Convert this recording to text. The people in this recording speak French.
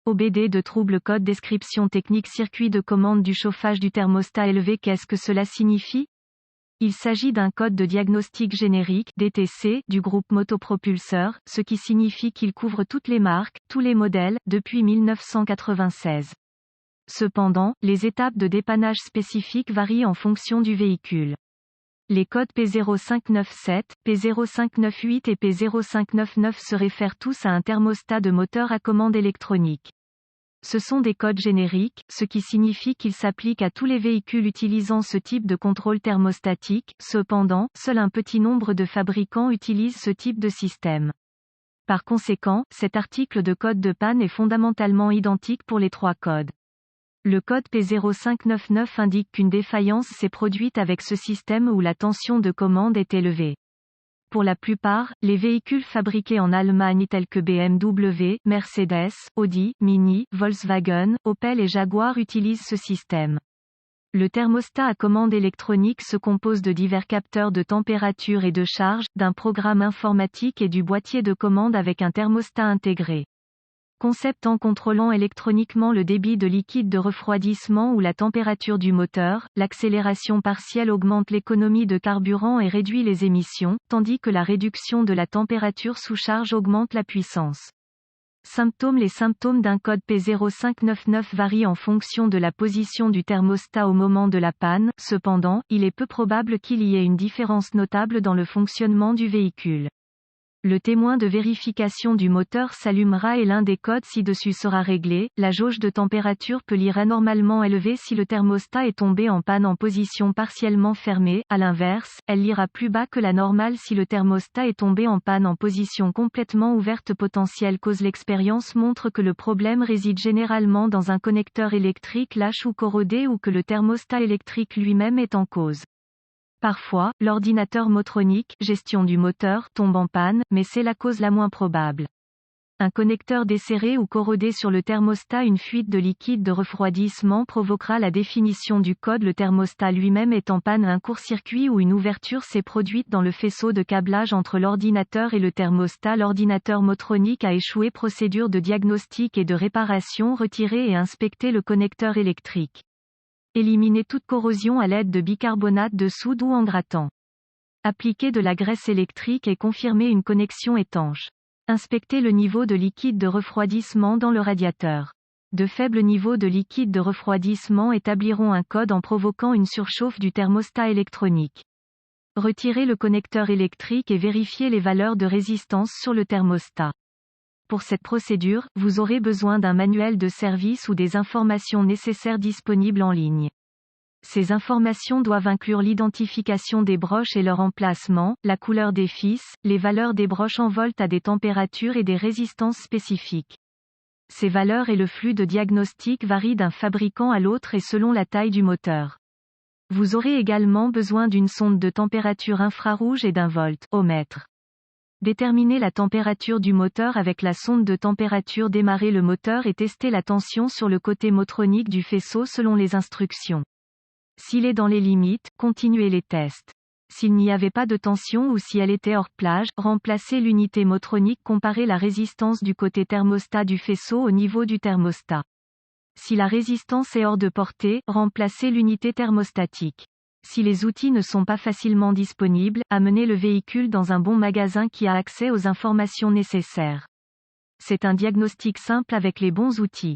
OBD de trouble code description technique circuit de commande du chauffage du thermostat élevé. Qu'est-ce que cela signifie? Il s'agit d'un code de diagnostic générique DTC du groupe motopropulseur, ce qui signifie qu'il couvre toutes les marques, tous les modèles, depuis 1996. Cependant, les étapes de dépannage spécifiques varient en fonction du véhicule. Les codes P0597, P0598 et P0599 se réfèrent tous à un thermostat de moteur à commande électronique. Ce sont des codes génériques, ce qui signifie qu'ils s'appliquent à tous les véhicules utilisant ce type de contrôle thermostatique. Cependant, seul un petit nombre de fabricants utilisent ce type de système. Par conséquent, cet article de code de panne est fondamentalement identique pour les trois codes. Le code P0599 indique qu'une défaillance s'est produite avec ce système où la tension de commande est élevée. Pour la plupart, les véhicules fabriqués en Allemagne tels que BMW, Mercedes, Audi, Mini, Volkswagen, Opel et Jaguar utilisent ce système. Le thermostat à commande électronique se compose de divers capteurs de température et de charge, d'un programme informatique et du boîtier de commande avec un thermostat intégré. Concept en contrôlant électroniquement le débit de liquide de refroidissement ou la température du moteur, l'accélération partielle augmente l'économie de carburant et réduit les émissions, tandis que la réduction de la température sous charge augmente la puissance. Symptômes. Les symptômes d'un code P0599 varient en fonction de la position du thermostat au moment de la panne, cependant, il est peu probable qu'il y ait une différence notable dans le fonctionnement du véhicule. Le témoin de vérification du moteur s'allumera et l'un des codes ci-dessus sera réglé. La jauge de température peut lire anormalement élevée si le thermostat est tombé en panne en position partiellement fermée. À l'inverse, elle lira plus bas que la normale si le thermostat est tombé en panne en position complètement ouverte. Potentielle cause. L'expérience montre que le problème réside généralement dans un connecteur électrique lâche ou corrodé ou que le thermostat électrique lui-même est en cause. Parfois, l'ordinateur motronique, gestion du moteur, tombe en panne, mais c'est la cause la moins probable. Un connecteur desserré ou corrodé sur le thermostat. Une fuite de liquide de refroidissement provoquera la définition du code. Le thermostat lui-même est en panne. Un court-circuit ou une ouverture s'est produite dans le faisceau de câblage entre l'ordinateur et le thermostat. L'ordinateur motronique a échoué. Procédure de diagnostic et de réparation. Retirer et inspecter le connecteur électrique. Éliminer toute corrosion à l'aide de bicarbonate de soude ou en grattant. Appliquer de la graisse électrique et confirmer une connexion étanche. Inspecter le niveau de liquide de refroidissement dans le radiateur. De faibles niveaux de liquide de refroidissement établiront un code en provoquant une surchauffe du thermostat électronique. Retirer le connecteur électrique et vérifier les valeurs de résistance sur le thermostat. Pour cette procédure, vous aurez besoin d'un manuel de service ou des informations nécessaires disponibles en ligne. Ces informations doivent inclure l'identification des broches et leur emplacement, la couleur des fils, les valeurs des broches en volts à des températures et des résistances spécifiques. Ces valeurs et le flux de diagnostic varient d'un fabricant à l'autre et selon la taille du moteur. Vous aurez également besoin d'une sonde de température infrarouge et d'un voltomètre. Déterminer la température du moteur avec la sonde de température. Démarrer le moteur et tester la tension sur le côté motronique du faisceau selon les instructions. S'il est dans les limites, continuez les tests. S'il n'y avait pas de tension ou si elle était hors plage, remplacez l'unité motronique. Comparez la résistance du côté thermostat du faisceau au niveau du thermostat. Si la résistance est hors de portée, remplacez l'unité thermostatique. Si les outils ne sont pas facilement disponibles, amenez le véhicule dans un bon magasin qui a accès aux informations nécessaires. C'est un diagnostic simple avec les bons outils.